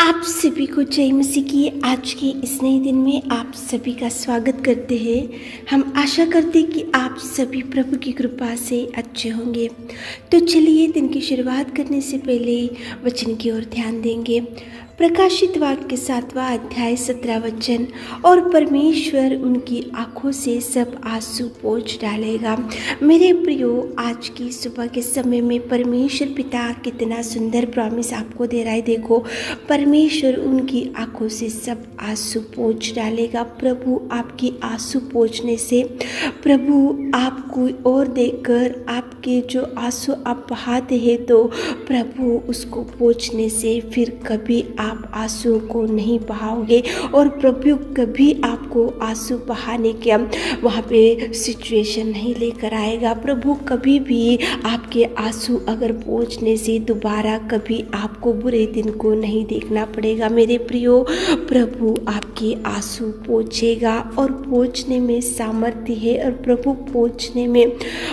आप सभी को जय मसीह की आज के इस नए दिन में आप सभी का स्वागत करते हैं। हम आशा करते हैं कि आप सभी प्रभु की कृपा से अच्छे होंगे। तो चलिए दिन की शुरुआत करने से पहले वचन की ओर ध्यान देंगे। प्रकाशित वाक्य 7वां अध्याय 17 वचन, और परमेश्वर उनकी आंखों से सब आंसू पोंछ डालेगा। मेरे प्रियो, आज की सुबह के समय में परमेश्वर पिता कितना सुंदर प्रॉमिस आपको दे रहा है। देखो, परमेश्वर उनकी आंखों से सब आंसू पोंछ डालेगा। प्रभु आपकी आंसू पोंछने से, प्रभु आपको और देखकर आपके जो आंसू आप बहाते हैं, तो प्रभु उसको पोंछने से फिर कभी आप आंसुओं को नहीं बहाओगे और प्रभु कभी आपको आंसू बहाने के वहाँ पे सिचुएशन नहीं लेकर आएगा। प्रभु कभी भी आपके आंसू अगर पोंछने से दोबारा कभी आपको बुरे दिन को नहीं देखना पड़ेगा। मेरे प्रियो, प्रभु आपके आंसू पोंछेगा और पोंछने में सामर्थ्य है, और प्रभु पोंछने में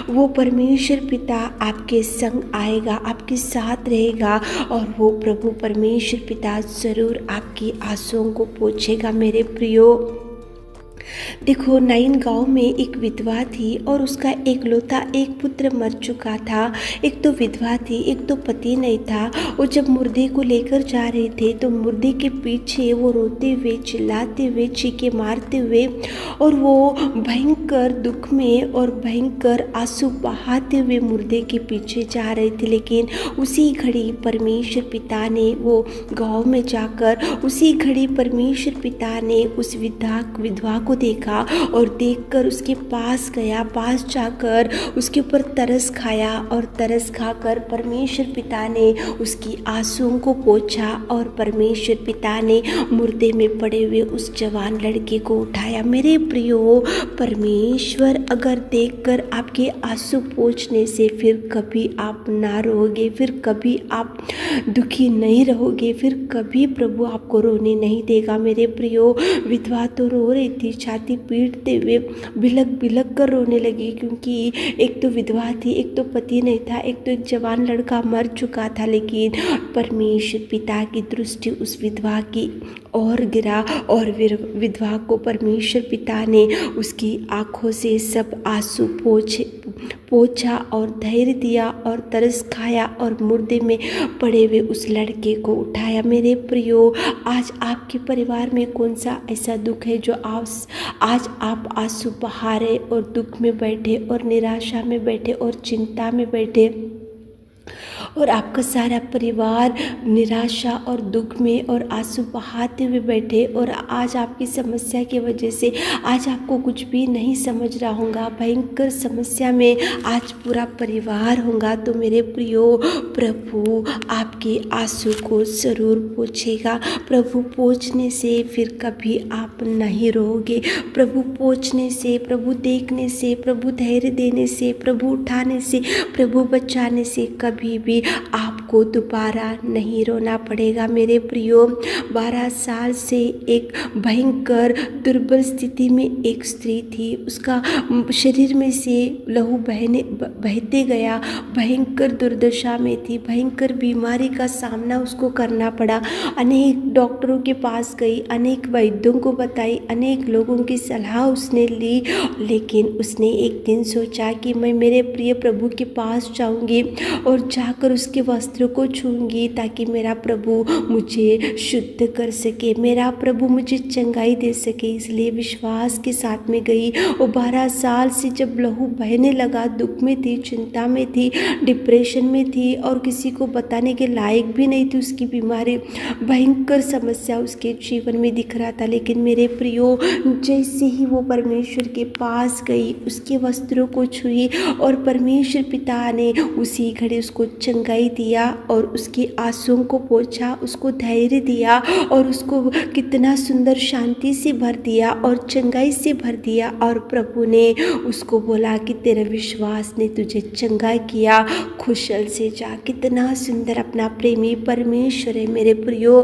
वो परमेश्वर पिता आपके संग आएगा, आपके साथ रहेगा, और वो प्रभु परमेश्वर पिता ज़रूर आपकी आंसुओं को पोंछेगा। मेरे प्रियो, देखो, नाइन गांव में एक विधवा थी और उसका एकलौता एक पुत्र मर चुका था। एक तो विधवा थी, एक तो पति नहीं था। वो जब मुर्दे को लेकर जा रहे थे तो मुर्दे के पीछे वो रोते हुए, चिल्लाते हुए, चीखे मारते हुए और वो भयंकर दुख में और भयंकर आंसू बहाते हुए मुर्दे के पीछे जा रहे थे। लेकिन उसी घड़ी परमेश्वर पिता ने वो गाँव में जाकर, उसी घड़ी परमेश्वर पिता ने उस विधवा को देखा और देखकर उसके पास गया, पास जाकर उसके ऊपर तरस खाया, और तरस खाकर परमेश्वर पिता ने उसकी आंसुओं को पोंछा, और परमेश्वर पिता ने मुर्दे में पड़े हुए उस जवान लड़के को उठाया। मेरे प्रियो, परमेश्वर अगर देखकर आपके आंसू पोंछने से फिर कभी आप ना रोगे, फिर कभी आप दुखी नहीं रहोगे, फिर कभी प्रभु आपको रोने नहीं देगा। मेरे प्रियो, विधवा तो रो रही थी, छाती पीटते हुए बिलक बिलक कर रोने लगी, क्योंकि एक तो विधवा थी, एक तो पति नहीं था, एक तो एक जवान लड़का मर चुका था। लेकिन परमेश्वर पिता की दृष्टि उस विधवा की ओर गिरा, और विधवा को परमेश्वर पिता ने उसकी आंखों से सब आंसू पोंछा और धैर्य दिया और तरस खाया और मुर्दे में पड़े हुए उस लड़के को उठाया। मेरे प्रियो, आज आपके परिवार में कौन सा ऐसा दुख है जो आज आप आंसू बहा रहे और दुख में बैठे और निराशा में बैठे और चिंता में बैठे, और आपका सारा परिवार निराशा और दुख में और आंसू बहाते हुए बैठे, और आज आपकी समस्या की वजह से आज आपको कुछ भी नहीं समझ रहा होगा, भयंकर समस्या में आज पूरा परिवार होगा। तो मेरे प्रियो, प्रभु आपके आंसू को ज़रूर पोंछेगा। प्रभु पोंछने से फिर कभी आप नहीं रोगे। प्रभु पोंछने से, प्रभु देखने से, प्रभु धैर्य देने से, प्रभु उठाने से, प्रभु बचाने से कभी भी आपको दोबारा नहीं रोना पड़ेगा। मेरे प्रियो, 12 साल से एक भयंकर दुर्बल स्थिति में एक स्त्री थी। उसका शरीर में से लहू बहते गया, भयंकर दुर्दशा में थी, भयंकर बीमारी का सामना उसको करना पड़ा। अनेक डॉक्टरों के पास गई, अनेक वैद्यों को बताई, अनेक लोगों की सलाह उसने ली, लेकिन उसने एक दिन सोचा कि मैं मेरे प्रिय प्रभु के पास जाऊंगी और जाकर उसके वस्त्रों को छूंगी, ताकि मेरा प्रभु मुझे शुद्ध कर सके, मेरा प्रभु मुझे चंगाई दे सके। इसलिए विश्वास के साथ में गई। वो 12 साल से जब लहू बहने लगा, दुख में थी, चिंता में थी, डिप्रेशन में थी, और किसी को बताने के लायक भी नहीं थी। उसकी बीमारी, भयंकर समस्या उसके जीवन में दिख रहा था। लेकिन मेरे प्रियो, जैसे ही वो परमेश्वर के पास गई, उसके वस्त्रों को छुई, और परमेश्वर पिता ने उसी घड़ी उसको चंगाई दिया और उसकी आंसुओं को पोंछा, उसको धैर्य दिया और उसको कितना सुंदर शांति से भर दिया और चंगाई से भर दिया। और प्रभु ने उसको बोला कि तेरे विश्वास ने तुझे चंगा किया, कुशल से जा। कितना सुंदर अपना प्रेमी परमेश्वर है। मेरे प्रियो,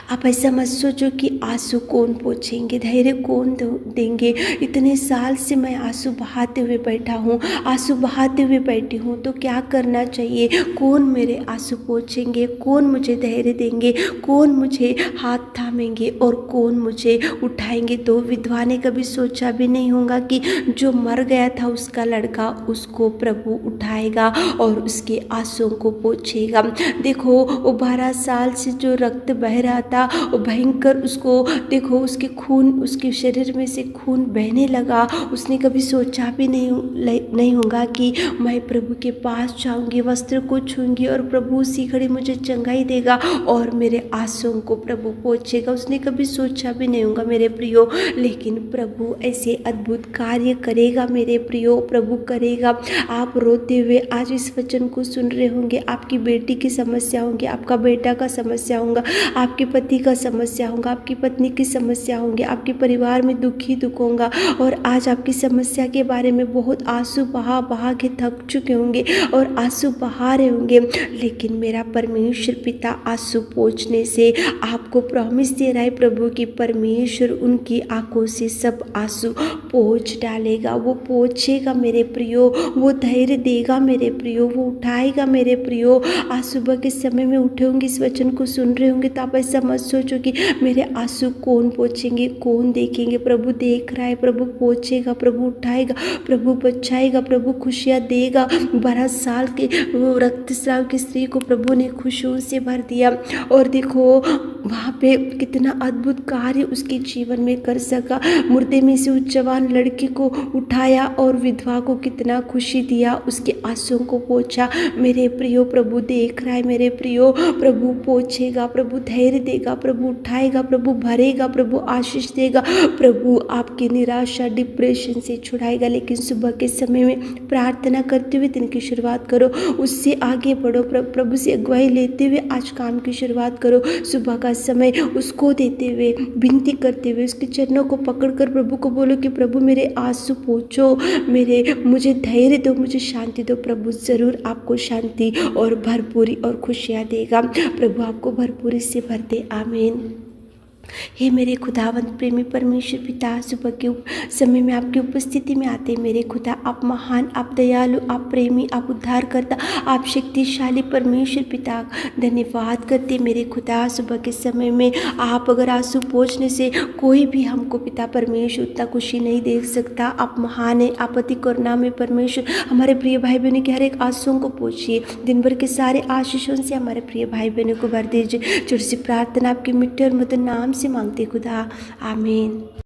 आप ऐसा मत सोचो कि आंसू कौन पोंछेंगे, धैर्य कौन देंगे। इतने साल से मैं आंसू बहाते हुए बैठा हूँ, आंसू बहाते हुए बैठी हूँ, तो क्या करना चाहिए? कौन मेरे आंसू पोंछेंगे, कौन मुझे धैर्य देंगे, कौन मुझे हाथ थामेंगे और कौन मुझे उठाएंगे? तो विधवा ने कभी सोचा भी नहीं होगा कि जो मर गया था उसका लड़का, उसको प्रभु उठाएगा और उसके आंसुओं को पोंछेगा। देखो, वो 12 साल से जो रक्त बह रहा था, वो भयंकर, उसको देखो, उसके खून, उसके शरीर में से खून बहने लगा। उसने कभी सोचा भी नहीं होगा कि मैं प्रभु के पास जाऊंगी, वस्त्र को छूंगी और प्रभु उसी घड़ी मुझे चंगाई देगा और मेरे आंसुओं को प्रभु पोंछेगा। उसने कभी सोचा भी नहीं होगा मेरे प्रियो, लेकिन प्रभु ऐसे अद्भुत कार्य करेगा मेरे प्रियो, प्रभु करेगा। आप रोते हुए आज इस वचन को सुन रहे होंगे, आपकी बेटी की समस्या होंगी, आपका बेटा का समस्या होगा, आपके पति का समस्या होगा, आपकी पत्नी की समस्या होंगे, आपके परिवार में दुख ही दुख होगा और आज आपकी समस्या के बारे में बहुत आंसू बहा बहा के थक चुके होंगे और आंसू बहा रहे होंगे। लेकिन मेरा परमेश्वर पिता आंसू पोंछने से आपको प्रॉमिस दे रहा है प्रभु कि परमेश्वर उनकी आंखों से सब आंसू पोंछ डालेगा। वो पोंछेगा मेरे प्रियो, वो धैर्य देगा मेरे प्रियो, वो उठाएगा मेरे प्रियो। आज सुबह के समय में उठे होंगे, इस वचन को सुन रहे होंगे, तो आप ऐसा मत सोचो कि मेरे आंसू कौन पोंछेंगे, कौन देखेंगे। प्रभु देख रहा है, प्रभु पोंछेगा, प्रभु उठाएगा, प्रभु बचाएगा, प्रभु खुशियाँ देगा। 12 साल के वो रक्तस्राव की स्त्री को प्रभु ने खुशियों से भर दिया और देखो वहाँ पे कितना अद्भुत कार्य उसके जीवन में कर सका। मुर्दे में से उस जवान लड़की को उठाया और विधवा को कितना खुशी दिया, उसके आंसुओं को पोंछा। मेरे प्रियो, प्रभु देख रहा है मेरे प्रियो, प्रभु पोंछेगा, प्रभु धैर्य देगा, प्रभु उठाएगा, प्रभु भरेगा, प्रभु आशीष देगा, प्रभु आपकी निराशा, डिप्रेशन से छुड़ाएगा। लेकिन सुबह के समय में प्रार्थना करते हुए दिन की शुरुआत करो, उससे आगे बढ़ो, प्रभु से अगुवाई लेते हुए आज काम की शुरुआत करो। सुबह का समय उसको देते हुए, विनती करते हुए, उसके चरणों को पकड़कर प्रभु को बोलो कि प्रभु मेरे आंसू पोंछो, मुझे धैर्य दो, मुझे शांति दो। प्रभु ज़रूर आपको शांति और भरपूरी और खुशियाँ देगा। प्रभु आपको भरपूरी से भर दे। आमीन। हे मेरे खुदावंत प्रेमी परमेश्वर पिता, सुबह के समय में आपकी उपस्थिति में आते मेरे खुदा, आप महान, आप दयालु, आप प्रेमी, आप उद्धार करता, आप शक्तिशाली परमेश्वर पिता, धन्यवाद करते मेरे खुदा। सुबह के समय में आप अगर आंसू पोंछने से कोई भी हमको पिता परमेश्वर उतना खुशी नहीं दे सकता। आप महान है, आप अति करुणा में परमेश्वर। हमारे प्रिय भाई बहनों के हर एक आंसुओं को पोंछिए, दिन भर के सारे आशीषों से हमारे प्रिय भाई बहनों को भर दीजिए। छोटी सी प्रार्थना आपके मिट्टे और मधुर नाम से मांगते खुदा, आमीन।